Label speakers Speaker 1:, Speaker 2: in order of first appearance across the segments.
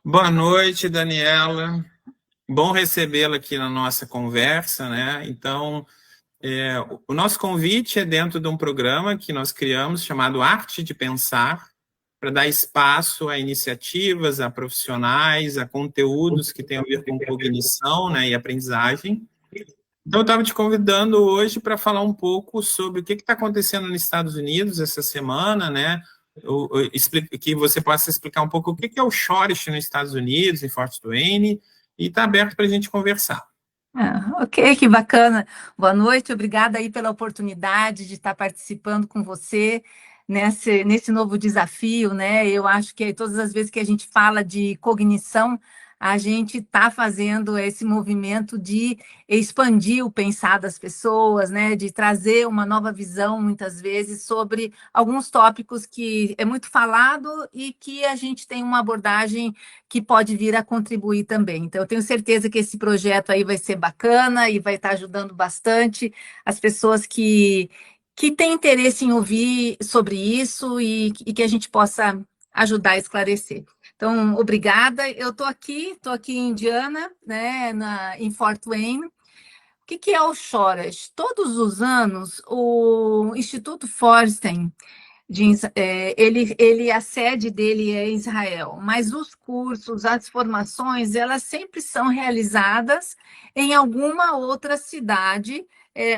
Speaker 1: Boa noite, Daniela. Bom recebê-la aqui na nossa conversa, né? Então, o nosso convite é dentro de um programa que nós criamos chamado Arte de Pensar, para dar espaço a iniciativas, a profissionais, a conteúdos que têm a ver com cognição, né, e aprendizagem. Então, eu estava te convidando hoje para falar um pouco sobre o que está acontecendo nos Estados Unidos essa semana, né? Que você possa explicar um pouco o que é o Chorich nos Estados Unidos, em Fort Wayne, e está aberto para a gente conversar.
Speaker 2: Ok, que bacana. Boa noite, obrigada aí pela oportunidade de estar participando com você nesse novo desafio, né? Eu acho que todas as vezes que a gente fala de cognição, a gente está fazendo esse movimento de expandir o pensar das pessoas, né? De trazer uma nova visão, muitas vezes, sobre alguns tópicos que é muito falado e que a gente tem uma abordagem que pode vir a contribuir também. Então, eu tenho certeza que esse projeto aí vai ser bacana e vai estar ajudando bastante as pessoas que têm interesse em ouvir sobre isso e que a gente possa ajudar a esclarecer. Então, obrigada. Eu estou aqui em Indiana, né, em Fort Wayne. O que é o Choras? Todos os anos, o Instituto Forsten a sede dele é Israel, mas os cursos, as formações, elas sempre são realizadas em alguma outra cidade,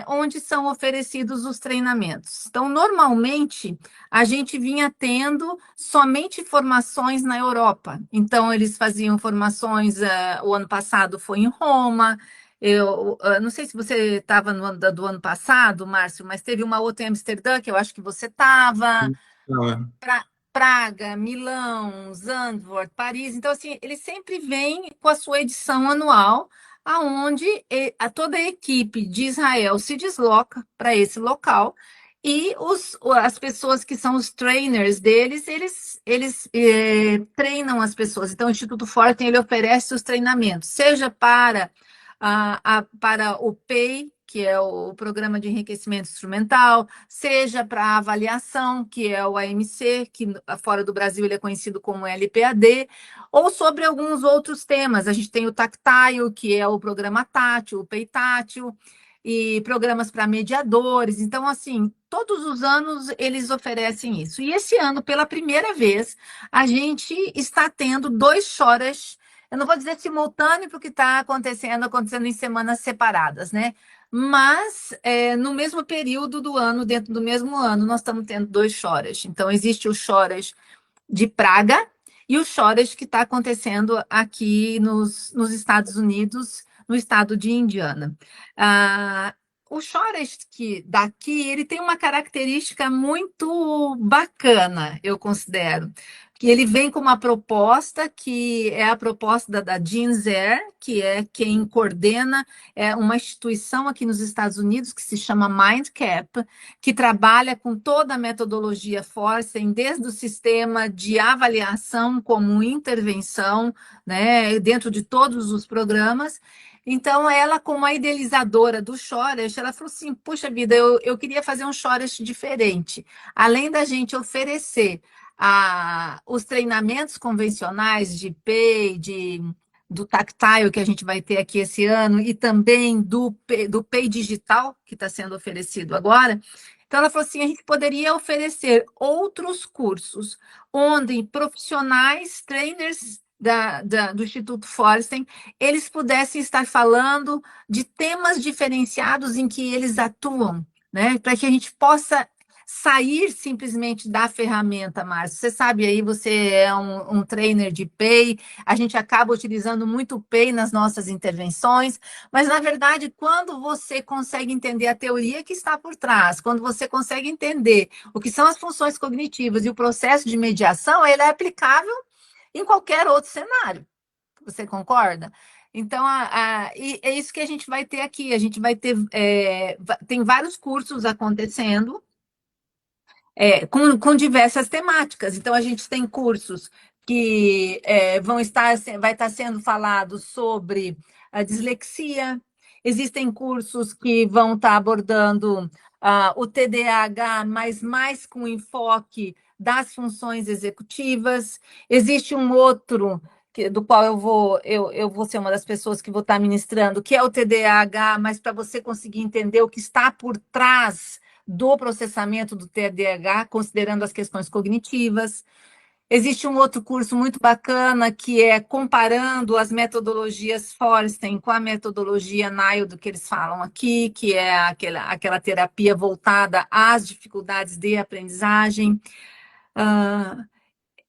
Speaker 2: onde são oferecidos os treinamentos. Então, normalmente, a gente vinha tendo somente formações na Europa. Então, eles faziam formações, o ano passado foi em Roma. Eu não sei se você estava no ano do ano passado, Márcio, mas teve uma outra em Amsterdã, que eu acho que você estava.
Speaker 1: Então,
Speaker 2: Praga, Milão, Zandvoort, Paris. Então, assim, ele sempre vem com a sua edição anual, aonde toda a equipe de Israel se desloca para esse local e as pessoas que são os trainers deles, eles treinam as pessoas. Então, o Instituto Forte ele oferece os treinamentos, seja para o PEI, que é o Programa de Enriquecimento Instrumental, seja para avaliação, que é o AMC, que fora do Brasil ele é conhecido como LPAD, ou sobre alguns outros temas. A gente tem o Tactile, que é o programa tátil, o PEI tátil, e programas para mediadores. Então, assim, todos os anos eles oferecem isso. E esse ano, pela primeira vez, a gente está tendo dois choras. Eu não vou dizer simultâneo, porque está acontecendo em semanas separadas, né? Mas no mesmo período do ano, dentro do mesmo ano, nós estamos tendo dois choras. Então, existe o choras de Praga e o choras que está acontecendo aqui nos Estados Unidos, no estado de Indiana. Ah, o choras que daqui, ele tem uma característica muito bacana, eu considero, que ele vem com uma proposta que é a proposta da Jean Zer, que é quem coordena uma instituição aqui nos Estados Unidos que se chama MindCap, que trabalha com toda a metodologia Forsen, desde o sistema de avaliação como intervenção, né, dentro de todos os programas. Então, ela, como a idealizadora do Chores, ela falou assim, puxa vida, eu queria fazer um Chores diferente. Além da gente oferecer os treinamentos convencionais de PEI, do Tactile que a gente vai ter aqui esse ano e também do PEI digital que está sendo oferecido agora. Então, ela falou assim: a gente poderia oferecer outros cursos onde profissionais, trainers do Instituto Forsten, eles pudessem estar falando de temas diferenciados em que eles atuam, né? Para que a gente possa sair simplesmente da ferramenta, Márcio. Você sabe aí, você é um trainer de PEI, a gente acaba utilizando muito o PEI nas nossas intervenções, mas, na verdade, quando você consegue entender a teoria que está por trás, quando você consegue entender o que são as funções cognitivas e o processo de mediação, ele é aplicável em qualquer outro cenário. Você concorda? Então, e é isso que a gente vai ter aqui. A gente vai ter, tem vários cursos acontecendo, com diversas temáticas. Então, a gente tem cursos que vai estar sendo falados sobre a dislexia, existem cursos que vão estar abordando o TDAH, mas mais com enfoque das funções executivas. Existe um outro do qual eu vou ser uma das pessoas que vou estar ministrando, que é o TDAH, mas para você conseguir entender o que está por trás do processamento do TDAH, considerando as questões cognitivas. Existe um outro curso muito bacana que é comparando as metodologias Forsten com a metodologia NILD que eles falam aqui, que é aquela terapia voltada às dificuldades de aprendizagem.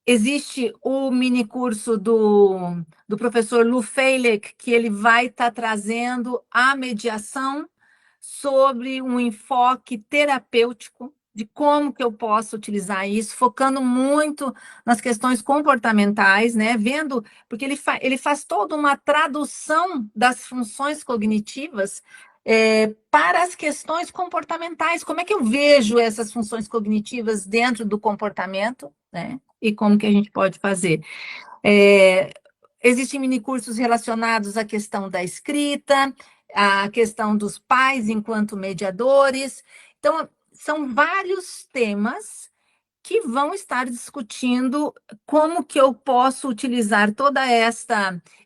Speaker 2: Existe o mini curso do professor Lou Feilek, que ele vai estar trazendo a mediação sobre um enfoque terapêutico de como que eu posso utilizar isso, focando muito nas questões comportamentais, né? Vendo, porque ele faz toda uma tradução das funções cognitivas para as questões comportamentais. Como é que eu vejo essas funções cognitivas dentro do comportamento, né? E como que a gente pode fazer? Existem minicursos relacionados à questão da escrita, à questão dos pais enquanto mediadores. Então, são vários temas que vão estar discutindo como que eu posso utilizar toda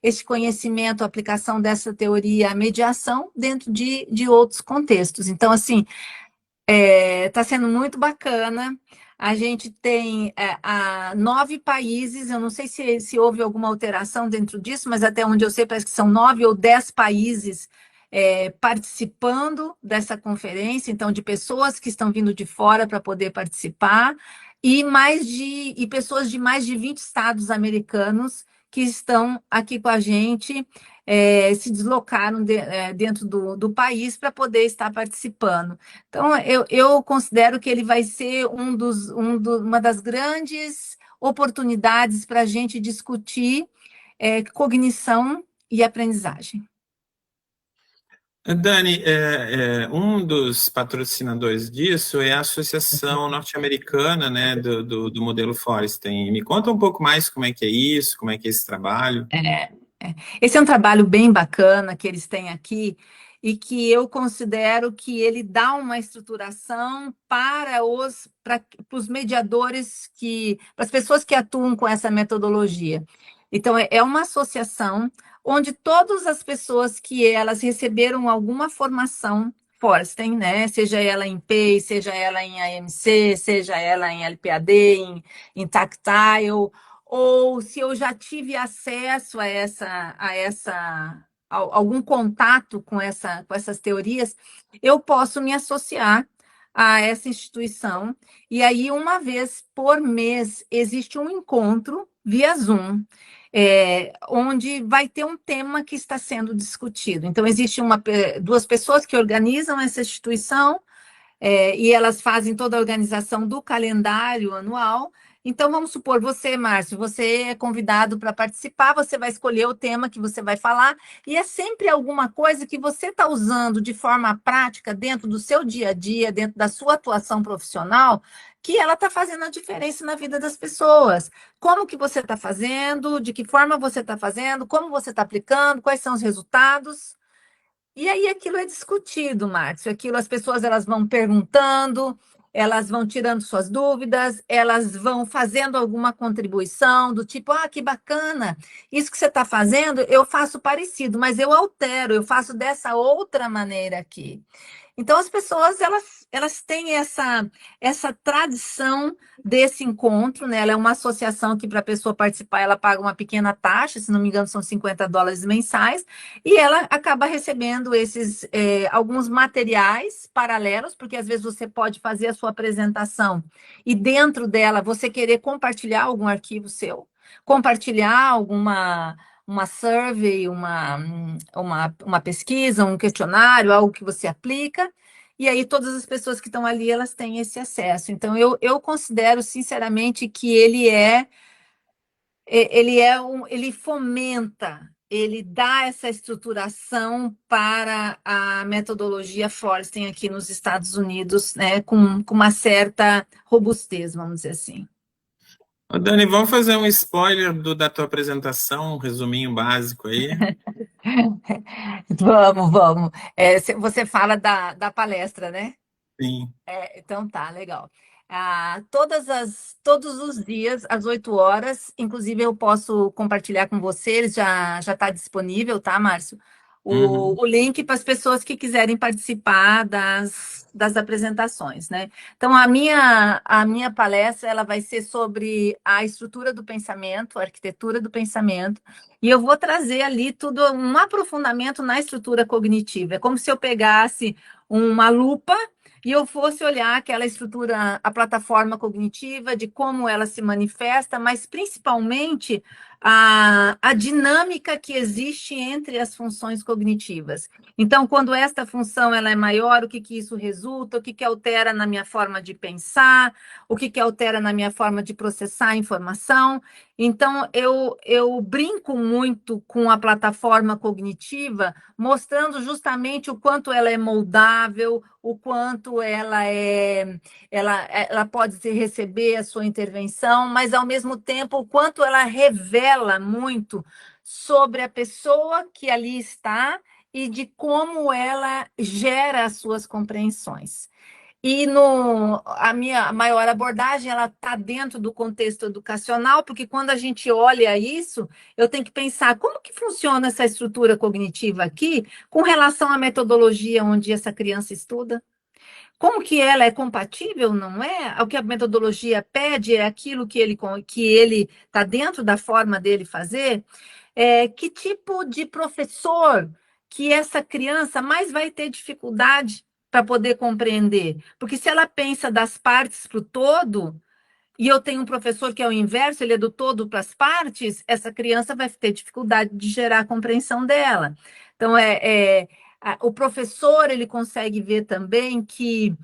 Speaker 2: este conhecimento, a aplicação dessa teoria, a mediação, dentro de outros contextos. Então, assim, está sendo muito bacana. A gente tem 9 países, eu não sei se houve alguma alteração dentro disso, mas até onde eu sei, parece que são 9 ou 10 países participando dessa conferência, então, de pessoas que estão vindo de fora para poder participar, e pessoas de mais de 20 estados americanos que estão aqui com a gente, se deslocaram dentro do país para poder estar participando. Então, eu considero que ele vai ser uma das grandes oportunidades para a gente discutir cognição e aprendizagem.
Speaker 1: Dani, um dos patrocinadores disso é a Associação Norte-Americana, né, do modelo Forsten. Me conta um pouco mais como é que é isso, como é que é esse trabalho.
Speaker 2: Esse é um trabalho bem bacana que eles têm aqui e que eu considero que ele dá uma estruturação para os mediadores, para as pessoas que atuam com essa metodologia. Então, é uma associação onde todas as pessoas que elas receberam alguma formação Forsten, né? Seja ela em PEI, seja ela em AMC, seja ela em LPAD, em Tactile, ou se eu já tive acesso a algum contato com essas teorias, eu posso me associar a essa instituição. E aí, uma vez por mês, existe um encontro via Zoom, onde vai ter um tema que está sendo discutido. Então, existe duas pessoas que organizam essa instituição, e elas fazem toda a organização do calendário anual. Então, vamos supor, você, Márcio, você é convidado para participar, você vai escolher o tema que você vai falar, e é sempre alguma coisa que você está usando de forma prática dentro do seu dia a dia, dentro da sua atuação profissional, que ela está fazendo a diferença na vida das pessoas. Como que você está fazendo, de que forma você está fazendo, como você está aplicando, quais são os resultados. E aí aquilo é discutido, Márcio. Aquilo as pessoas elas vão perguntando, elas vão tirando suas dúvidas, elas vão fazendo alguma contribuição do tipo, que bacana, isso que você está fazendo, eu faço parecido, mas eu altero, eu faço dessa outra maneira aqui. Então, as pessoas, elas têm essa tradição desse encontro, né? Ela é uma associação que, para a pessoa participar, ela paga uma pequena taxa, se não me engano, são $50 mensais, e ela acaba recebendo alguns materiais paralelos, porque às vezes você pode fazer a sua apresentação e dentro dela você querer compartilhar algum arquivo seu, compartilhar uma survey, uma pesquisa, um questionário, algo que você aplica, e aí todas as pessoas que estão ali, elas têm esse acesso. Então, eu considero, sinceramente, que ele fomenta, ele dá essa estruturação para a metodologia Forsten aqui nos Estados Unidos, né, com uma certa robustez, vamos dizer assim.
Speaker 1: Ô, Dani, vamos fazer um spoiler da tua apresentação, um resuminho básico aí.
Speaker 2: Vamos. Você fala da palestra, né?
Speaker 1: Sim.
Speaker 2: Então tá, legal. Todos os dias, às 8 horas, inclusive eu posso compartilhar com vocês, já está disponível, tá, Márcio?
Speaker 1: Uhum.
Speaker 2: O link para as pessoas que quiserem participar das apresentações, né? Então, a minha palestra ela vai ser sobre a estrutura do pensamento, a arquitetura do pensamento, e eu vou trazer ali tudo, um aprofundamento na estrutura cognitiva. É como se eu pegasse uma lupa e eu fosse olhar aquela estrutura, a plataforma cognitiva, de como ela se manifesta, mas principalmente a dinâmica que existe entre as funções cognitivas. Então, quando esta função ela é maior, o que, que isso resulta? O que, que altera na minha forma de pensar? O que, que altera na minha forma de processar a informação? Então, eu brinco muito com a plataforma cognitiva, mostrando justamente o quanto ela é moldável, o quanto ela pode receber a sua intervenção, mas ao mesmo tempo o quanto ela revela muito sobre a pessoa que ali está e de como ela gera as suas compreensões. E a minha maior abordagem, ela está dentro do contexto educacional, porque quando a gente olha isso, eu tenho que pensar como que funciona essa estrutura cognitiva aqui com relação à metodologia onde essa criança estuda. Como que ela é compatível, não é? O que a metodologia pede é aquilo que ele está dentro da forma dele fazer. Que tipo de professor que essa criança mais vai ter dificuldade para poder compreender? Porque se ela pensa das partes para o todo, e eu tenho um professor que é o inverso, ele é do todo para as partes, essa criança vai ter dificuldade de gerar a compreensão dela. Então, o professor ele consegue ver também que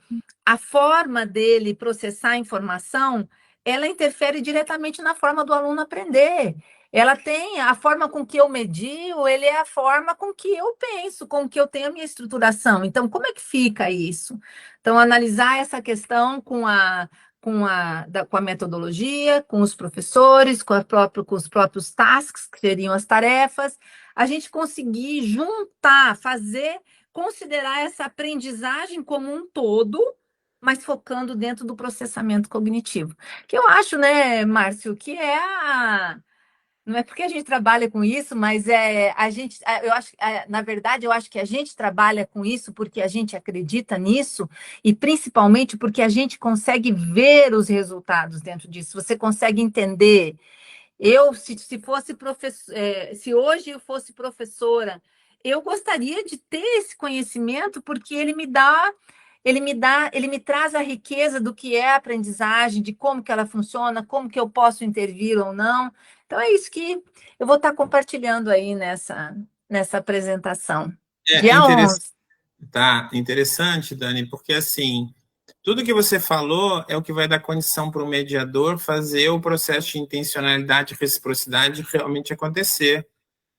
Speaker 2: a forma dele processar a informação, ela interfere diretamente na forma do aluno aprender. Ela tem a forma com que eu medio, ele é a forma com que eu penso, com que eu tenho a minha estruturação. Então, como é que fica isso? Então, analisar essa questão com a metodologia, com os professores, com os próprios tasks, que seriam as tarefas, a gente conseguir juntar, considerar essa aprendizagem como um todo, mas focando dentro do processamento cognitivo. Que eu acho, né, Márcio, que não é porque a gente trabalha com isso, mas eu acho, na verdade, eu acho que a gente trabalha com isso porque a gente acredita nisso e principalmente porque a gente consegue ver os resultados dentro disso. Você consegue entender. Se fosse se hoje eu fosse professora, eu gostaria de ter esse conhecimento porque ele me traz a riqueza do que é a aprendizagem, de como que ela funciona, como que eu posso intervir ou não. Então é isso que eu vou estar compartilhando aí nessa apresentação.
Speaker 1: É
Speaker 2: Dia
Speaker 1: interessante,
Speaker 2: 11.
Speaker 1: tá? Interessante, Dani, porque assim, tudo que você falou é o que vai dar condição para o mediador fazer o processo de intencionalidade e reciprocidade realmente acontecer.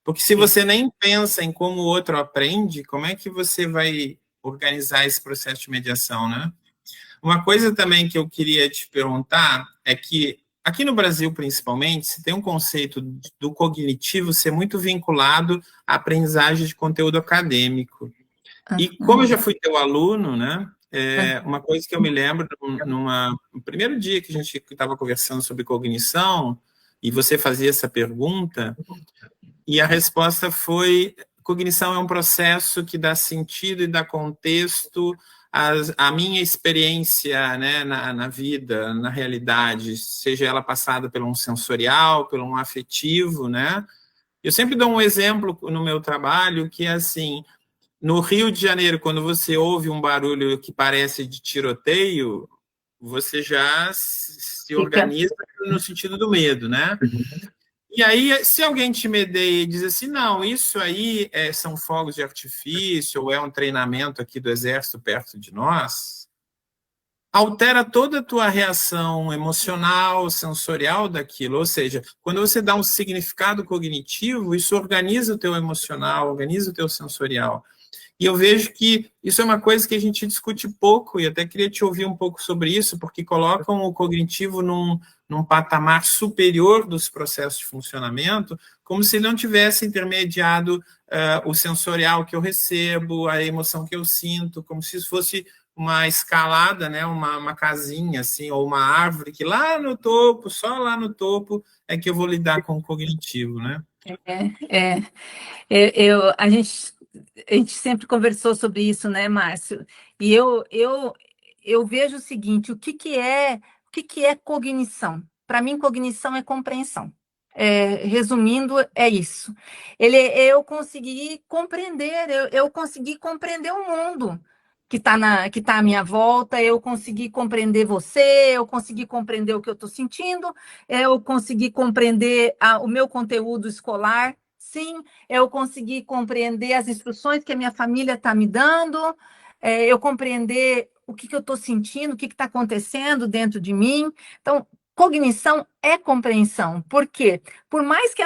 Speaker 1: Porque se você nem pensa em como o outro aprende, como é que você vai organizar esse processo de mediação, né? Uma coisa também que eu queria te perguntar é que aqui no Brasil, principalmente, se tem um conceito do cognitivo ser muito vinculado à aprendizagem de conteúdo acadêmico. E como eu já fui teu aluno, né? Uma coisa que eu me lembro, no primeiro dia que a gente estava conversando sobre cognição, e você fazia essa pergunta, e a resposta foi: cognição é um processo que dá sentido e dá contexto à minha experiência, né, na vida, na realidade, seja ela passada pelo um sensorial, pelo um afetivo, né? Eu sempre dou um exemplo no meu trabalho que é assim: no Rio de Janeiro, quando você ouve um barulho que parece de tiroteio, você já se
Speaker 2: Fica.
Speaker 1: organiza no sentido do medo, né? E aí, se alguém te medeia e diz assim, não, isso aí são fogos de artifício, ou é um treinamento aqui do exército perto de nós, altera toda a tua reação emocional, sensorial daquilo. Ou seja, quando você dá um significado cognitivo, isso organiza o teu emocional, organiza o teu sensorial. E eu vejo que isso é uma coisa que a gente discute pouco, e até queria te ouvir um pouco sobre isso, porque colocam o cognitivo num patamar superior dos processos de funcionamento, como se ele não tivesse intermediado o sensorial que eu recebo, a emoção que eu sinto, como se isso fosse uma escalada, né, uma casinha, assim, ou uma árvore que lá no topo, só lá no topo, é que eu vou lidar com o cognitivo, né?
Speaker 2: É, a gente sempre conversou sobre isso, né, Márcio? E eu vejo o seguinte, o que que é cognição? Para mim, cognição é compreensão. Resumindo, é isso. Eu consegui compreender, eu consegui compreender o mundo que tá à minha volta, eu consegui compreender você, eu consegui compreender o que eu estou sentindo, eu consegui compreender o meu conteúdo escolar, sim, eu consegui compreender as instruções que a minha família está me dando, eu compreender o que eu estou sentindo, o que está acontecendo dentro de mim. Então, cognição é compreensão. Por quê? Por mais que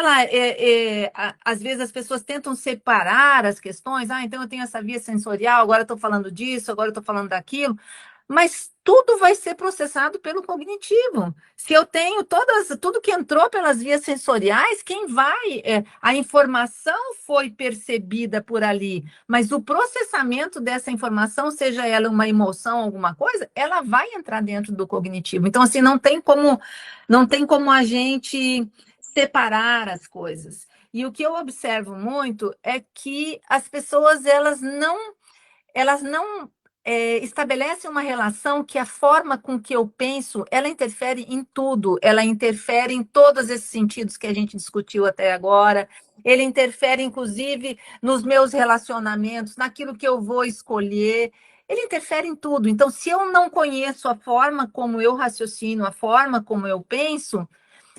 Speaker 2: às vezes as pessoas tentam separar as questões, então eu tenho essa via sensorial, agora eu estou falando disso, agora eu estou falando daquilo, mas tudo vai ser processado pelo cognitivo. Se eu tenho tudo que entrou pelas vias sensoriais, a informação foi percebida por ali, mas o processamento dessa informação, seja ela uma emoção, alguma coisa, ela vai entrar dentro do cognitivo. Então, assim, não tem como a gente separar as coisas. E o que eu observo muito é que as pessoas elas não estabelecem uma relação que a forma com que eu penso, ela interfere em tudo, ela interfere em todos esses sentidos que a gente discutiu até agora, ele interfere, inclusive, nos meus relacionamentos, naquilo que eu vou escolher, ele interfere em tudo. Então, se eu não conheço a forma como eu raciocino, a forma como eu penso,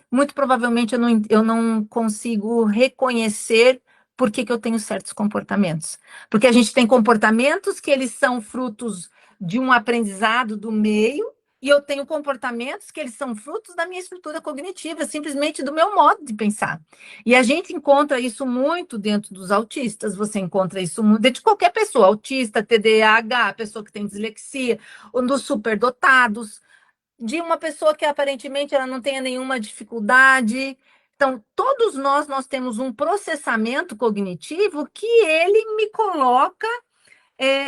Speaker 2: muito provavelmente eu não consigo reconhecer por que eu tenho certos comportamentos. Porque a gente tem comportamentos que eles são frutos de um aprendizado do meio, e eu tenho comportamentos que eles são frutos da minha estrutura cognitiva, simplesmente do meu modo de pensar. E a gente encontra isso muito dentro dos autistas, você encontra isso muito dentro de qualquer pessoa, autista, TDAH, pessoa que tem dislexia, ou dos superdotados, de uma pessoa que aparentemente ela não tenha nenhuma dificuldade. Então, todos nós temos um processamento cognitivo que ele me coloca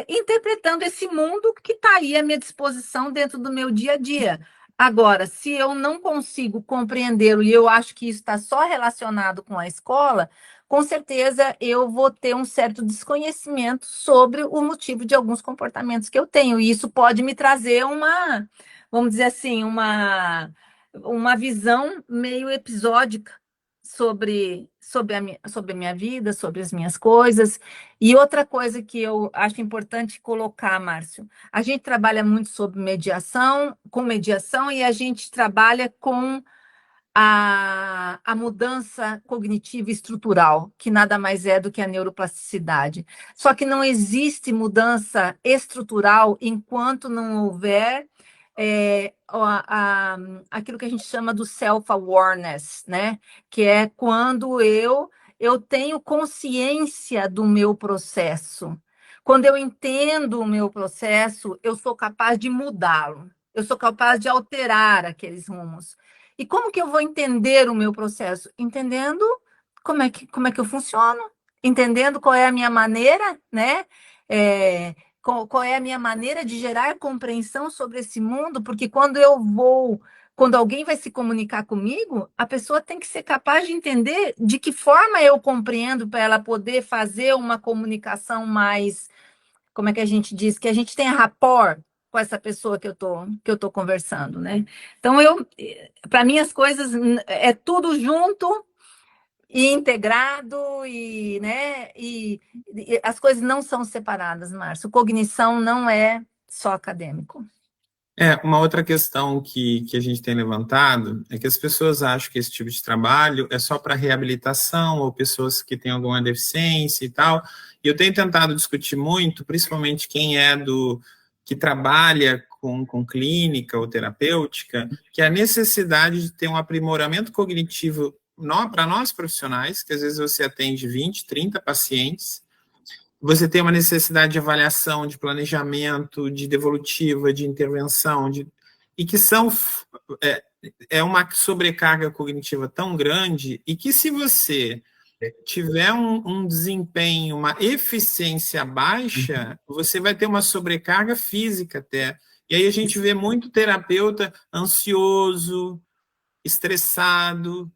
Speaker 2: interpretando esse mundo que está aí à minha disposição dentro do meu dia a dia. Agora, se eu não consigo compreendê-lo, e eu acho que isso está só relacionado com a escola, com certeza eu vou ter um certo desconhecimento sobre o motivo de alguns comportamentos que eu tenho. E isso pode me trazer vamos dizer assim, uma visão meio episódica sobre a minha vida, sobre as minhas coisas. E outra coisa que eu acho importante colocar, Márcio, a gente trabalha muito com mediação, e a gente trabalha com a mudança cognitiva estrutural, que nada mais é do que a neuroplasticidade. Só que não existe mudança estrutural enquanto não houver aquilo que a gente chama do self-awareness, né? Que é quando eu tenho consciência do meu processo. Quando eu entendo o meu processo, eu sou capaz de mudá-lo. Eu sou capaz de alterar aqueles rumos. E como que eu vou entender o meu processo? Entendendo como é que eu funciono, entendendo qual é a minha maneira, né? Qual é a minha maneira de gerar compreensão sobre esse mundo, porque quando alguém vai se comunicar comigo, a pessoa tem que ser capaz de entender de que forma eu compreendo para ela poder fazer uma comunicação mais, como é que a gente diz, que a gente tenha rapport com essa pessoa que eu tô conversando, né? Então, para mim, as coisas é tudo junto e integrado, né? E as coisas não são separadas, Márcio. Cognição não é só acadêmico.
Speaker 1: Uma outra questão que a gente tem levantado é que as pessoas acham que esse tipo de trabalho é só para reabilitação ou pessoas que têm alguma deficiência e tal. E eu tenho tentado discutir muito, principalmente quem que trabalha com clínica ou terapêutica, que a necessidade de ter um aprimoramento cognitivo para nós profissionais, que às vezes você atende 20, 30 pacientes, você tem uma necessidade de avaliação, de planejamento, de devolutiva, de intervenção, e que é uma sobrecarga cognitiva tão grande, e que se você tiver um desempenho, uma eficiência baixa, você vai ter uma sobrecarga física até. E aí a gente vê muito terapeuta ansioso, estressado,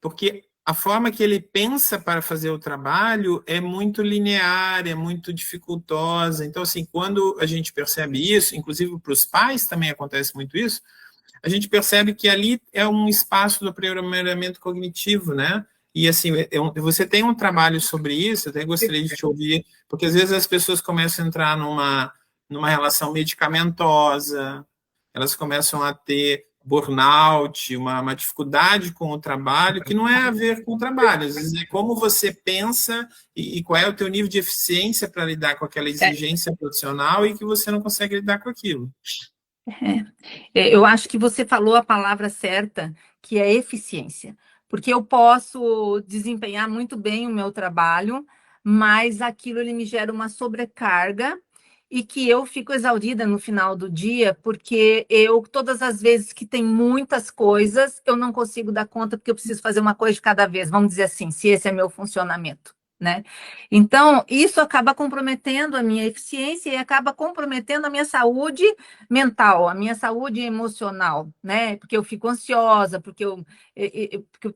Speaker 1: porque a forma que ele pensa para fazer o trabalho é muito linear, é muito dificultosa. Então, assim, quando a gente percebe isso, inclusive para os pais também acontece muito isso, a gente percebe que ali é um espaço do aprimoramento cognitivo, né? E assim, você tem um trabalho sobre isso, eu até gostaria de te ouvir, porque às vezes as pessoas começam a entrar numa relação medicamentosa, elas começam a ter burnout, uma dificuldade com o trabalho, que não é a ver com o trabalho, às vezes é como você pensa e qual é o teu nível de eficiência para lidar com aquela exigência profissional e que você não consegue lidar com aquilo.
Speaker 2: Eu acho que você falou a palavra certa, que é eficiência, porque eu posso desempenhar muito bem o meu trabalho, mas aquilo ele me gera uma sobrecarga e que eu fico exaurida no final do dia, porque todas as vezes que tem muitas coisas, eu não consigo dar conta, porque eu preciso fazer uma coisa de cada vez, vamos dizer assim, se esse é meu funcionamento, né? Então, isso acaba comprometendo a minha eficiência e acaba comprometendo a minha saúde mental, a minha saúde emocional, né? Porque eu fico ansiosa, porque eu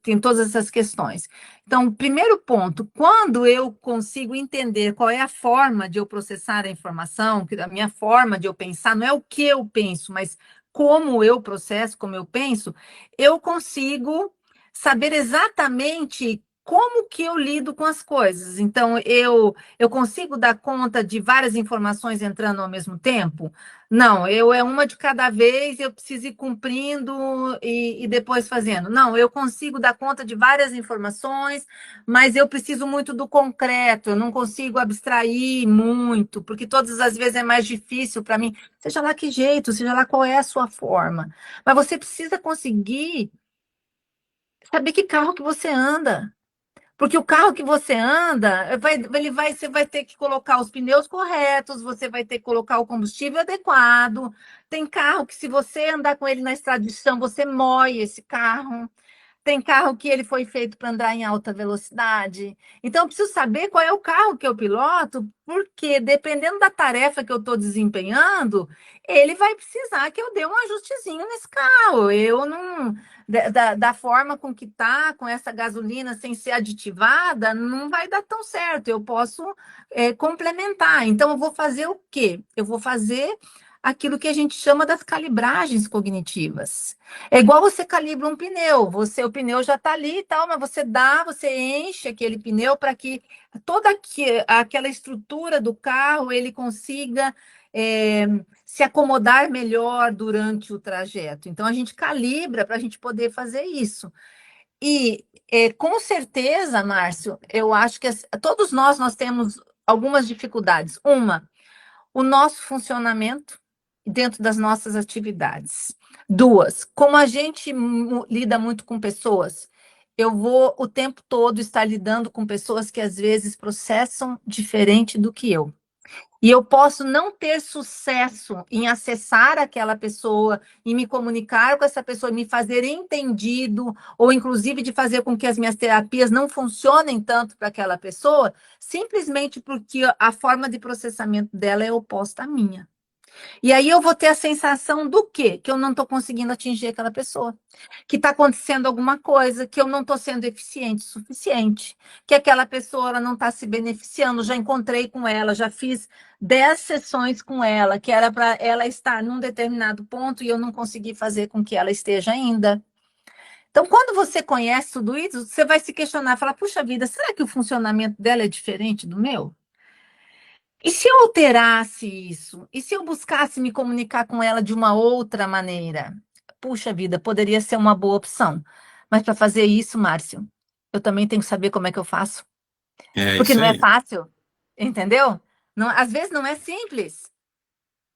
Speaker 2: tenho todas essas questões. Então, primeiro ponto, quando eu consigo entender qual é a forma de eu processar a informação, a minha forma de eu pensar, não é o que eu penso, mas como eu processo, como eu penso, eu consigo saber exatamente como que eu lido com as coisas. Então, eu consigo dar conta de várias informações entrando ao mesmo tempo? Não, é uma de cada vez, eu preciso ir cumprindo e depois fazendo. Não, eu consigo dar conta de várias informações, mas eu preciso muito do concreto, eu não consigo abstrair muito, porque todas as vezes é mais difícil para mim, seja lá que jeito, seja lá qual é a sua forma. Mas você precisa conseguir saber que carro que você anda. Porque o carro que você anda, você vai ter que colocar os pneus corretos, você vai ter que colocar o combustível adequado. Tem carro que, se você andar com ele na estrada de chão, você moe esse carro. Tem carro que ele foi feito para andar em alta velocidade. Então, eu preciso saber qual é o carro que eu piloto, porque dependendo da tarefa que eu estou desempenhando, ele vai precisar que eu dê um ajustezinho nesse carro. Eu não. Da forma com que está, com essa gasolina sem ser aditivada, não vai dar tão certo. Eu posso complementar. Então, eu vou fazer o quê? Eu vou fazer aquilo que a gente chama das calibragens cognitivas. É igual você calibra um pneu. O pneu já está ali e tal, mas você enche aquele pneu para que aquela estrutura do carro ele consiga é, se acomodar melhor durante o trajeto. Então a gente calibra para a gente poder fazer isso. E com certeza, Márcio, eu acho que todos nós temos algumas dificuldades. Uma, o nosso funcionamento dentro das nossas atividades. Duas, como a gente lida muito com pessoas, eu vou o tempo todo estar lidando com pessoas que às vezes processam diferente do que eu. E eu posso não ter sucesso em acessar aquela pessoa, em me comunicar com essa pessoa, me fazer entendido, ou inclusive de fazer com que as minhas terapias não funcionem tanto para aquela pessoa, simplesmente porque a forma de processamento dela é oposta à minha. E aí eu vou ter a sensação do quê? Que eu não estou conseguindo atingir aquela pessoa. Que está acontecendo alguma coisa, que eu não estou sendo eficiente o suficiente. Que aquela pessoa ela não está se beneficiando. Já encontrei com ela, já fiz 10 sessões com ela, que era para ela estar num determinado ponto e eu não consegui fazer com que ela esteja ainda. Então, quando você conhece tudo isso, você vai se questionar, falar, puxa vida, será que o funcionamento dela é diferente do meu? E se eu alterasse isso? E se eu buscasse me comunicar com ela de uma outra maneira? Puxa vida, poderia ser uma boa opção. Mas para fazer isso, Márcio, eu também tenho que saber como é que eu faço.
Speaker 1: É
Speaker 2: Porque
Speaker 1: isso
Speaker 2: não é
Speaker 1: aí.
Speaker 2: fácil, entendeu? Não, às vezes não é simples.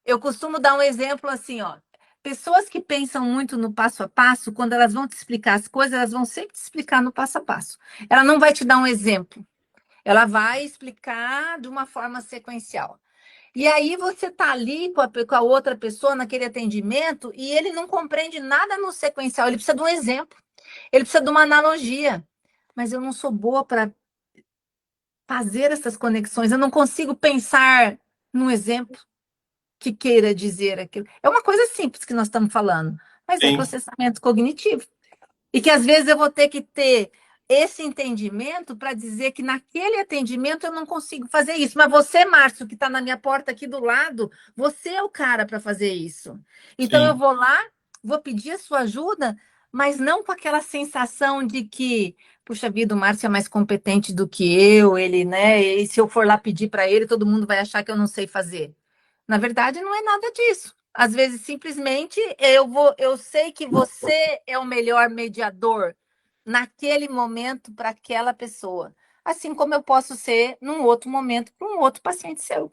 Speaker 2: Eu costumo dar um exemplo assim, ó. Pessoas que pensam muito no passo a passo, quando elas vão te explicar as coisas, elas vão sempre te explicar no passo a passo. Ela não vai te dar um exemplo. Ela vai explicar de uma forma sequencial. E aí você está ali com a outra pessoa naquele atendimento e ele não compreende nada no sequencial, ele precisa de um exemplo, ele precisa de uma analogia. Mas eu não sou boa para fazer essas conexões. Eu não consigo pensar num exemplo que queira dizer aquilo. É uma coisa simples que nós estamos falando, mas é
Speaker 1: Sim,
Speaker 2: processamento cognitivo. E que às vezes eu vou ter que ter esse entendimento para dizer que naquele atendimento eu não consigo fazer isso. Mas você, Márcio, que está na minha porta aqui do lado, você é o cara para fazer isso. Então eu
Speaker 1: sim.
Speaker 2: vou lá, vou pedir a sua ajuda, mas não com aquela sensação de que, puxa vida, o Márcio é mais competente do que eu, ele, né? E se eu for lá pedir para ele, todo mundo vai achar que eu não sei fazer. Na verdade, não é nada disso. Às vezes, simplesmente, eu sei que você é o melhor mediador naquele momento para aquela pessoa. Assim como eu posso ser num outro momento para um outro paciente seu.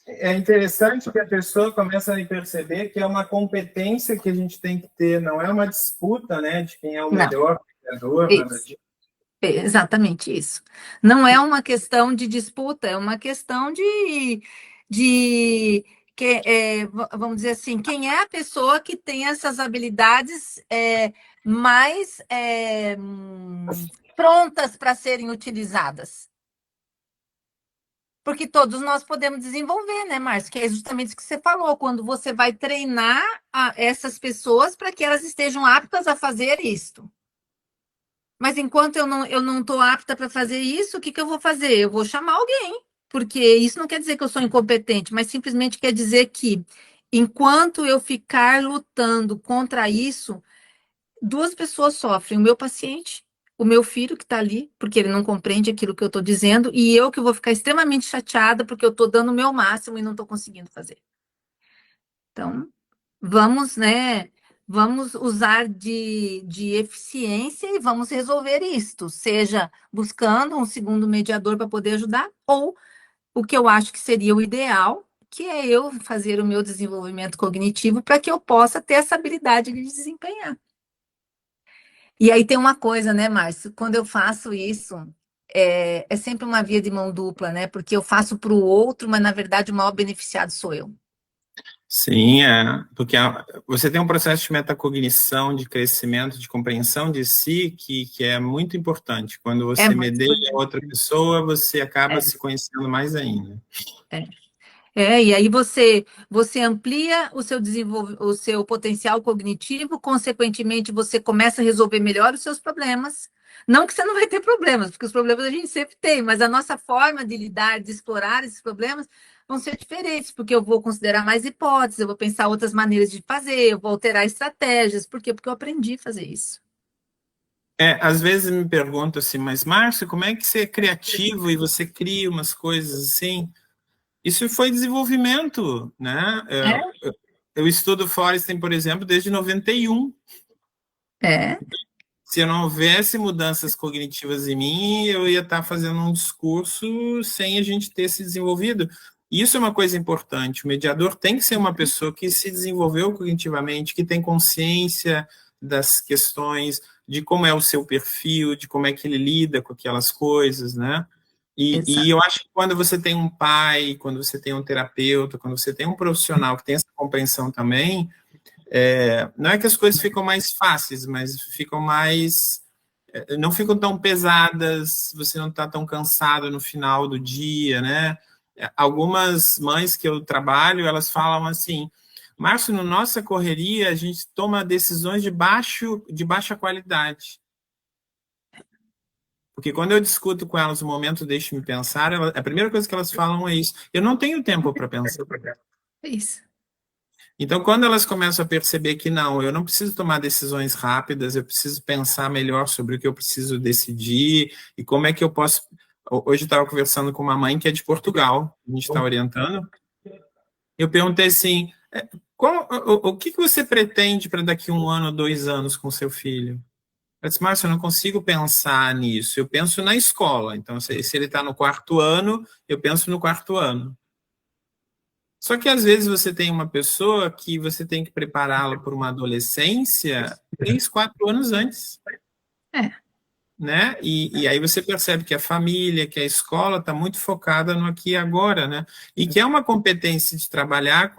Speaker 1: É interessante que a pessoa começa a perceber que é uma competência que a gente tem que ter, não é uma disputa, né, de quem é o
Speaker 2: Não,
Speaker 1: melhor criador, nada
Speaker 2: isso.
Speaker 1: disso.
Speaker 2: É exatamente isso. Não é uma questão de disputa, é uma questão de vamos dizer assim, quem é a pessoa que tem essas habilidades mais prontas para serem utilizadas. Porque todos nós podemos desenvolver, né, Márcio? Que é justamente o que você falou, quando você vai treinar essas pessoas para que elas estejam aptas a fazer isto. Mas enquanto eu não estou apta para fazer isso, o que, que eu vou fazer? Eu vou chamar alguém, porque isso não quer dizer que eu sou incompetente, mas simplesmente quer dizer que enquanto eu ficar lutando contra isso, duas pessoas sofrem: o meu paciente, o meu filho que está ali, porque ele não compreende aquilo que eu estou dizendo, e eu que vou ficar extremamente chateada porque eu estou dando o meu máximo e não estou conseguindo fazer. Então, vamos, né? Vamos usar de eficiência e vamos resolver isto, seja buscando um segundo mediador para poder ajudar, ou o que eu acho que seria o ideal, que é eu fazer o meu desenvolvimento cognitivo para que eu possa ter essa habilidade de desempenhar. E aí tem uma coisa, né, Márcio? Quando eu faço isso, é sempre uma via de mão dupla, né? Porque eu faço para o outro, mas na verdade o maior beneficiado sou eu.
Speaker 1: Sim, porque você tem um processo de metacognição, de crescimento, de compreensão de si, que é muito importante. Quando
Speaker 2: É
Speaker 1: você
Speaker 2: muito
Speaker 1: medeia
Speaker 2: importante.
Speaker 1: outra pessoa, você acaba
Speaker 2: É,
Speaker 1: se conhecendo mais ainda.
Speaker 2: é. E aí você amplia o seu potencial cognitivo, consequentemente, você começa a resolver melhor os seus problemas. Não que você não vai ter problemas, porque os problemas a gente sempre tem, mas a nossa forma de lidar, de explorar esses problemas vão ser diferentes, porque eu vou considerar mais hipóteses, eu vou pensar outras maneiras de fazer, eu vou alterar estratégias. Por quê? Porque eu aprendi a fazer isso.
Speaker 1: Às vezes me pergunto assim, mas Márcio, como é que você é criativo e você cria umas coisas assim? Isso foi desenvolvimento, né?
Speaker 2: É,
Speaker 1: Eu estudo Forresting, por exemplo, desde 91.
Speaker 2: é,
Speaker 1: Se eu não houvesse mudanças cognitivas em mim, eu ia estar fazendo um discurso sem a gente ter se desenvolvido. E isso é uma coisa importante. O mediador tem que ser uma pessoa que se desenvolveu cognitivamente, que tem consciência das questões, de como é o seu perfil, de como é que ele lida com aquelas coisas, né? E
Speaker 2: exato.
Speaker 1: eu acho que quando você tem um pai, quando você tem um terapeuta, quando você tem um profissional que tem essa compreensão também, não é que as coisas ficam mais fáceis, mas ficam mais. Não ficam tão pesadas, você não está tão cansado no final do dia, né? Algumas mães que eu trabalho, elas falam assim: Márcio, na nossa correria, a gente toma decisões de baixa qualidade. Porque quando eu discuto com elas o momento Deixe-me Pensar, a primeira coisa que elas falam é isso: eu não tenho tempo para pensar.
Speaker 2: É isso.
Speaker 1: Então, quando elas começam a perceber que não, eu não preciso tomar decisões rápidas, eu preciso pensar melhor sobre o que eu preciso decidir e como é que eu posso. Hoje eu estava conversando com uma mãe que é de Portugal, a gente está orientando. Eu perguntei assim: o que você pretende para daqui 1 ano, 2 anos com seu filho? Eu disse: Márcio, eu não consigo pensar nisso. Eu penso na escola. Então, se ele está no 4º ano, eu penso no 4º ano. Só que às vezes você tem uma pessoa que você tem que prepará-la para uma adolescência 3, 4 anos antes,
Speaker 2: É,
Speaker 1: né? E aí você percebe que a família, que a escola está muito focada no aqui e agora, né? E que é uma competência de trabalhar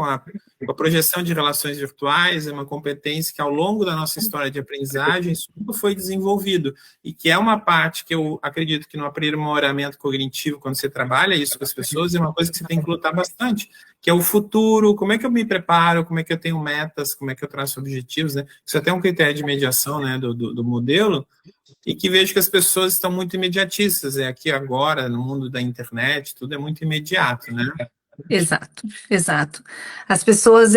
Speaker 1: A projeção de relações virtuais é uma competência que, ao longo da nossa história de aprendizagem, isso tudo foi desenvolvido, e que é uma parte que eu acredito que no aprimoramento cognitivo, quando você trabalha isso com as pessoas, é uma coisa que você tem que lutar bastante, que é o futuro, como é que eu me preparo, como é que eu tenho metas, como é que eu traço objetivos, né? Isso é até um critério de mediação, né, do modelo, e que vejo que as pessoas estão muito imediatistas, aqui agora, no mundo da internet, tudo é muito imediato, né?
Speaker 2: Exato, exato. As pessoas,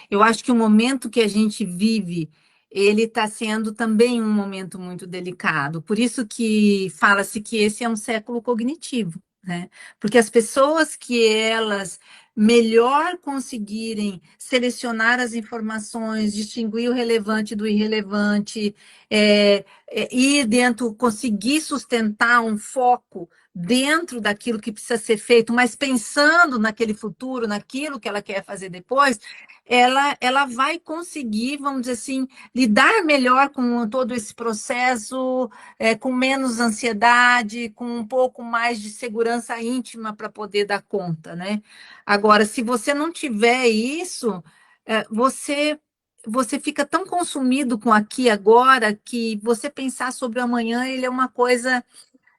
Speaker 2: eu acho que o momento que a gente vive, ele está sendo também um momento muito delicado. Por isso que fala-se que esse é um século cognitivo, né? Porque as pessoas que elas melhor conseguirem selecionar as informações, distinguir o relevante do irrelevante, ir dentro, conseguir sustentar um foco dentro daquilo que precisa ser feito, mas pensando naquele futuro, naquilo que ela quer fazer depois, ela vai conseguir, vamos dizer assim, lidar melhor com todo esse processo, com menos ansiedade, com um pouco mais de segurança íntima para poder dar conta, né? Agora, se você não tiver isso, você fica tão consumido com aqui e agora que você pensar sobre o amanhã ele é uma coisa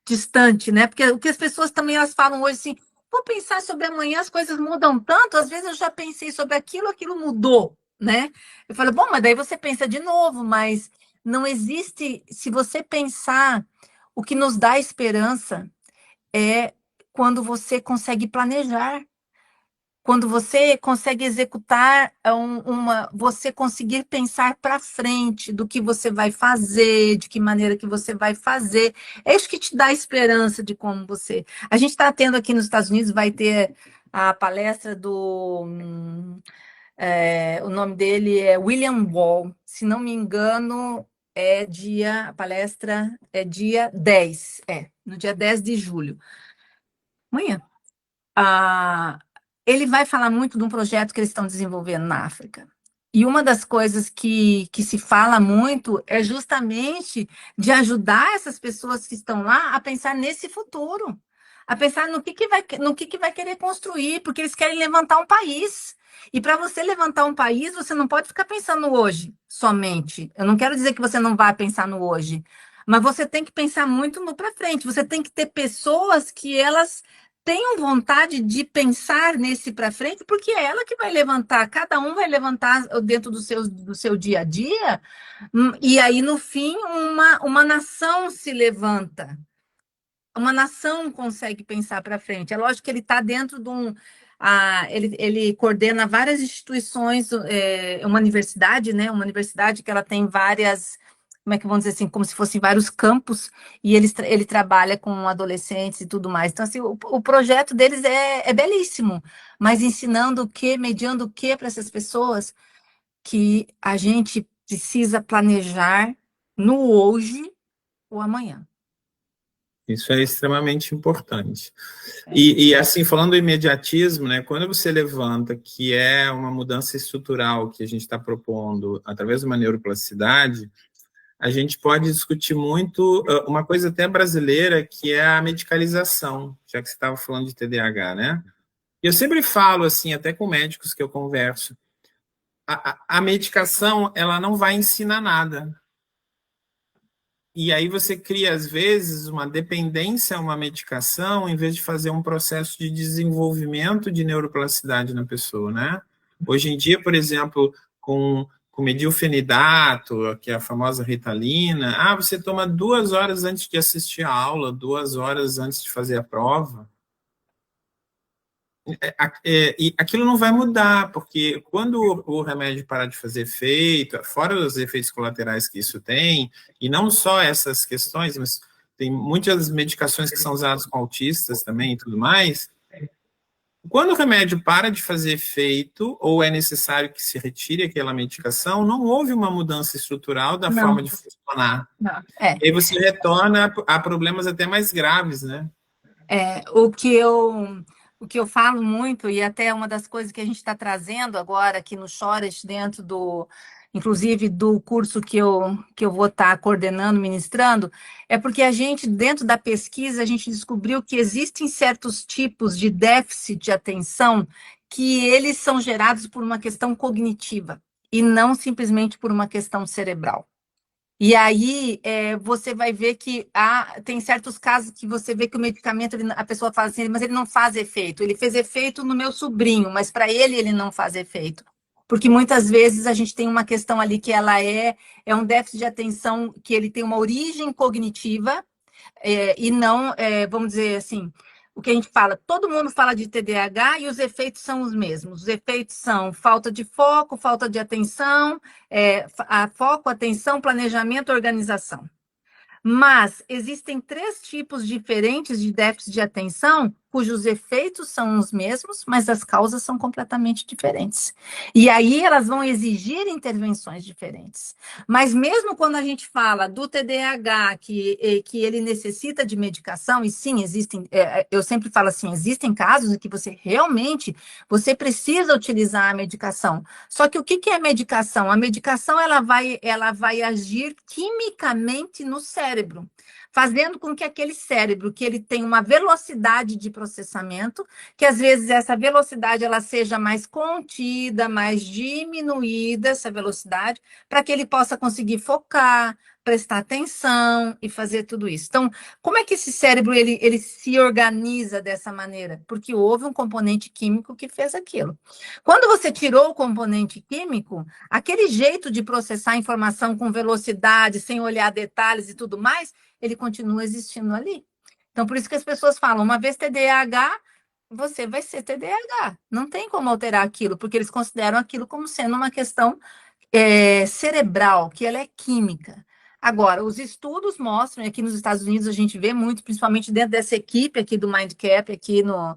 Speaker 2: distante, né? Porque o que as pessoas também elas falam hoje assim, vou pensar sobre amanhã, as coisas mudam tanto, às vezes eu já pensei sobre aquilo, aquilo mudou, né? Eu falo, bom, mas daí você pensa de novo, mas não existe, se você pensar, o que nos dá esperança é quando você consegue planejar, quando você consegue executar você conseguir pensar para frente do que você vai fazer, de que maneira que você vai fazer, é isso que te dá esperança de como você. A gente está tendo aqui nos Estados Unidos, vai ter a palestra o nome dele é William Wall, se não me engano, a palestra é dia 10, no dia 10 de julho. Amanhã. Ah, ele vai falar muito de um projeto que eles estão desenvolvendo na África. E uma das coisas que se fala muito é justamente de ajudar essas pessoas que estão lá a pensar nesse futuro, a pensar no que vai querer construir, porque eles querem levantar um país. E para você levantar um país, você não pode ficar pensando hoje somente. Eu não quero dizer que você não vai pensar no hoje, mas você tem que pensar muito no para frente. Você tem que ter pessoas que elas tenham vontade de pensar nesse para frente, porque é ela que vai levantar, cada um vai levantar dentro do seu dia a dia, e aí, no fim, uma nação se levanta, uma nação consegue pensar para frente. É lógico que ele está dentro de ele coordena várias instituições, uma universidade, né? Uma universidade que ela tem várias, como é que vamos dizer assim, como se fossem vários campos, e ele trabalha com adolescentes e tudo mais. Então, assim, o projeto deles é belíssimo, mas ensinando o quê, mediando o quê para essas pessoas que a gente precisa planejar no hoje ou amanhã.
Speaker 1: Isso é extremamente importante. E assim, falando do imediatismo, né, quando você levanta que é uma mudança estrutural que a gente está propondo através de uma neuroplasticidade, a gente pode discutir muito uma coisa até brasileira, que é a medicalização, já que você estava falando de TDAH, né? E eu sempre falo, assim, até com médicos que eu converso, a medicação, ela não vai ensinar nada. E aí você cria, às vezes, uma dependência a uma medicação, em vez de fazer um processo de desenvolvimento de neuroplasticidade na pessoa, né? Hoje em dia, por exemplo, com metilfenidato, que é a famosa Ritalina, você toma 2 horas antes de assistir a aula, 2 horas antes de fazer a prova. E aquilo não vai mudar, porque quando o remédio parar de fazer efeito, fora os efeitos colaterais que isso tem, e não só essas questões, mas tem muitas medicações que são usadas com autistas também e tudo mais, quando o remédio para de fazer efeito, ou é necessário que se retire aquela medicação, não houve uma mudança estrutural da forma de funcionar.
Speaker 2: Não.
Speaker 1: E aí você retorna a problemas até mais graves, né?
Speaker 2: O que eu falo muito, e até uma das coisas que a gente está trazendo agora aqui no Chores, inclusive do curso que eu vou estar coordenando, ministrando, é porque a gente, dentro da pesquisa, a gente descobriu que existem certos tipos de déficit de atenção que eles são gerados por uma questão cognitiva e não simplesmente por uma questão cerebral. E aí você vai ver que tem certos casos que você vê que o medicamento, a pessoa fala assim, mas ele não faz efeito. Ele fez efeito no meu sobrinho, mas para ele não faz efeito. Porque muitas vezes a gente tem uma questão ali que ela é um déficit de atenção, que ele tem uma origem cognitiva, e não, vamos dizer assim, o que a gente fala, todo mundo fala de TDAH e os efeitos são os mesmos. Os efeitos são falta de foco, falta de atenção, foco, atenção, planejamento, organização. Mas existem 3 tipos diferentes de déficit de atenção, cujos efeitos são os mesmos, mas as causas são completamente diferentes. E aí elas vão exigir intervenções diferentes. Mas mesmo quando a gente fala do TDAH, que ele necessita de medicação, e sim, eu sempre falo assim, existem casos em que você precisa utilizar a medicação. Só que o que é a medicação? A medicação ela vai agir quimicamente no cérebro, fazendo com que aquele cérebro, que ele tem uma velocidade de processamento, que às vezes essa velocidade ela seja mais contida, mais diminuída, essa velocidade, para que ele possa conseguir focar, prestar atenção e fazer tudo isso. Então, como é que esse cérebro ele se organiza dessa maneira? Porque houve um componente químico que fez aquilo. Quando você tirou o componente químico, aquele jeito de processar a informação com velocidade, sem olhar detalhes e tudo mais, ele continua existindo ali. Então, por isso que as pessoas falam, uma vez TDAH, você vai ser TDAH. Não tem como alterar aquilo, porque eles consideram aquilo como sendo uma questão cerebral, que ela é química. Agora, os estudos mostram, e aqui nos Estados Unidos a gente vê muito, principalmente dentro dessa equipe aqui do Mindcap, aqui no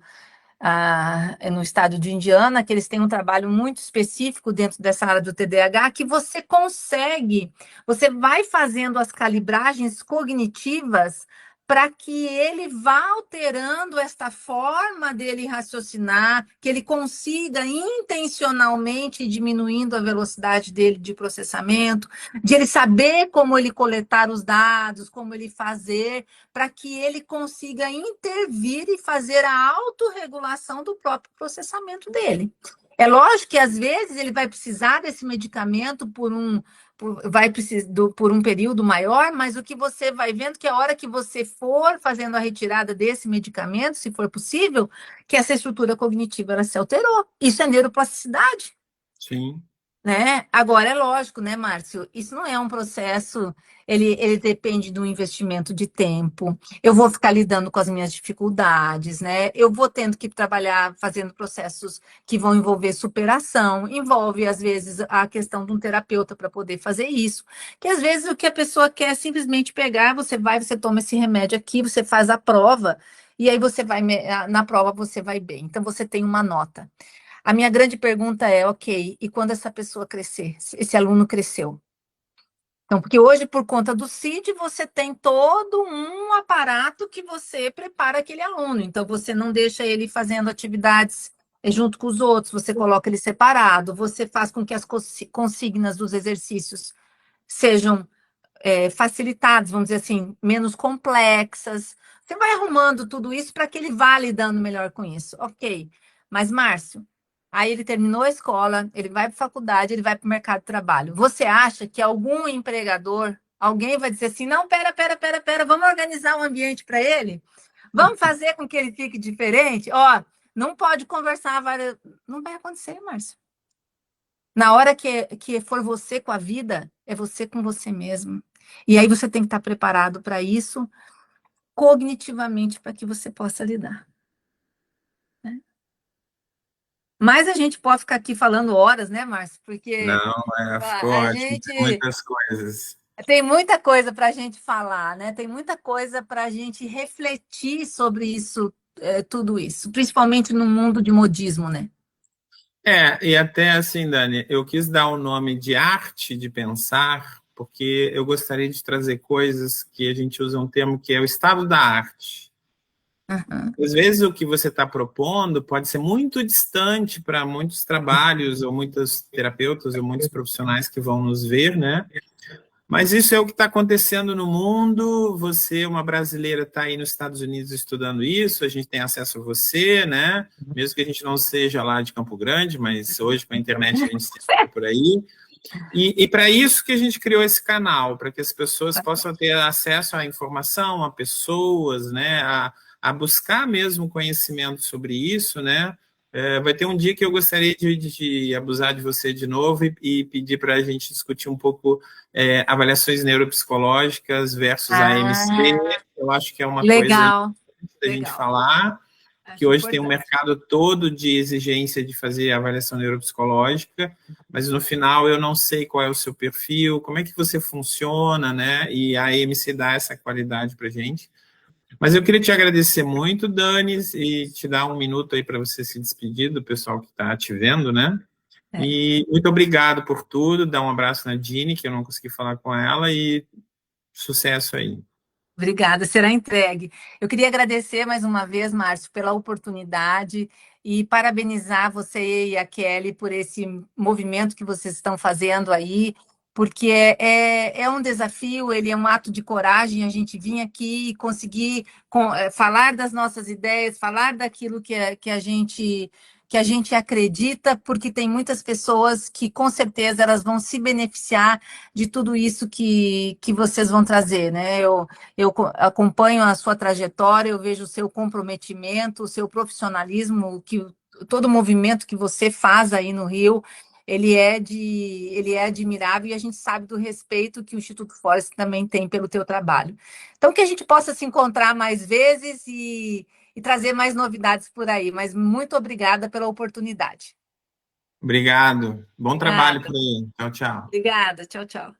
Speaker 2: estado de Indiana, que eles têm um trabalho muito específico dentro dessa área do TDAH, que você vai fazendo as calibragens cognitivas para que ele vá alterando esta forma dele raciocinar, que ele consiga intencionalmente ir diminuindo a velocidade dele de processamento, de ele saber como ele coletar os dados, como ele fazer, para que ele consiga intervir e fazer a autorregulação do próprio processamento dele. É lógico que, às vezes, ele vai precisar desse medicamento por um período maior, mas o que você vai vendo que a hora que você for fazendo a retirada desse medicamento, se for possível, que essa estrutura cognitiva ela se alterou. Isso é neuroplasticidade.
Speaker 1: Sim.
Speaker 2: Né? Agora, é lógico, né, Márcio? Isso não é um processo, ele depende do investimento de tempo. Eu vou ficar lidando com as minhas dificuldades, né? Eu vou tendo que trabalhar fazendo processos que vão envolver superação, envolve, às vezes, a questão de um terapeuta para poder fazer isso. Que às vezes o que a pessoa quer é simplesmente pegar, você toma esse remédio aqui, você faz a prova, e aí na prova você vai bem. Então, você tem uma nota. A minha grande pergunta é, ok, e quando essa pessoa crescer? Esse aluno cresceu? Então, porque hoje, por conta do CID, você tem todo um aparato que você prepara aquele aluno. Então, você não deixa ele fazendo atividades junto com os outros, você coloca ele separado, você faz com que as consignas dos exercícios sejam facilitadas, vamos dizer assim, menos complexas. Você vai arrumando tudo isso para que ele vá lidando melhor com isso. Ok, mas, Márcio, aí ele terminou a escola, ele vai para a faculdade, ele vai para o mercado de trabalho. Você acha que algum empregador, alguém vai dizer assim, não, pera, vamos organizar um ambiente para ele? Vamos fazer com que ele fique diferente? Ó, não pode conversar várias... Não vai acontecer, Márcio. Na hora que for você com a vida, é você com você mesmo. E aí você tem que estar preparado para isso, cognitivamente, para que você possa lidar. Né? Mas a gente pode ficar aqui falando horas, né, Márcio? Porque
Speaker 1: Não, ficou
Speaker 2: a
Speaker 1: ótimo,
Speaker 2: gente
Speaker 1: tem muitas coisas.
Speaker 2: tem muita coisa para a gente falar, né? Tem muita coisa para a gente refletir sobre isso, tudo isso, principalmente no mundo de modismo, né?
Speaker 1: E até assim, Dani, eu quis dar o nome de arte de pensar, porque eu gostaria de trazer coisas que a gente usa um termo que é o estado da arte.
Speaker 2: Uhum.
Speaker 1: Às vezes o que você está propondo pode ser muito distante para muitos trabalhos, ou muitos terapeutas, ou muitos profissionais que vão nos ver, né? Mas isso é o que está acontecendo no mundo. Você, uma brasileira, está aí nos Estados Unidos estudando isso, a gente tem acesso a você, né? Mesmo que a gente não seja lá de Campo Grande, mas hoje com a internet a gente se encontra por aí. E para isso que a gente criou esse canal, para que as pessoas possam ter acesso à informação, a pessoas, né? A buscar mesmo conhecimento sobre isso, né? Vai ter um dia que eu gostaria de abusar de você de novo e pedir para a gente discutir um pouco avaliações neuropsicológicas versus AMC. Eu acho que é uma coisa
Speaker 2: Legal,
Speaker 1: da gente falar, que
Speaker 2: acho
Speaker 1: hoje tem um
Speaker 2: importante.
Speaker 1: mercado todo de exigência de fazer avaliação neuropsicológica, mas no final eu não sei qual é o seu perfil, como é que você funciona, né? E a AMC dá essa qualidade para a gente. Mas eu queria te agradecer muito, Dani, e te dar um minuto aí para você se despedir do pessoal que está te vendo, né? E muito obrigado por tudo. Dá um abraço na Dini, que eu não consegui falar com ela, e sucesso aí.
Speaker 2: Obrigada, será entregue. Eu queria agradecer mais uma vez, Márcio, pela oportunidade e parabenizar você e a Kelly por esse movimento que vocês estão fazendo aí, porque é um desafio, ele é um ato de coragem, a gente vir aqui e conseguir falar das nossas ideias, falar daquilo que a gente acredita, porque tem muitas pessoas que com certeza elas vão se beneficiar de tudo isso que vocês vão trazer, né? Eu acompanho a sua trajetória, eu vejo o seu comprometimento, o seu profissionalismo, todo o movimento que você faz aí no Rio, ele é admirável e a gente sabe do respeito que o Instituto Forest também tem pelo teu trabalho. Então, que a gente possa se encontrar mais vezes e trazer mais novidades por aí. Mas muito obrigada pela oportunidade.
Speaker 1: Obrigado. Bom trabalho
Speaker 2: Obrigada,
Speaker 1: por aí. Tchau, tchau.
Speaker 2: obrigada. Tchau, tchau.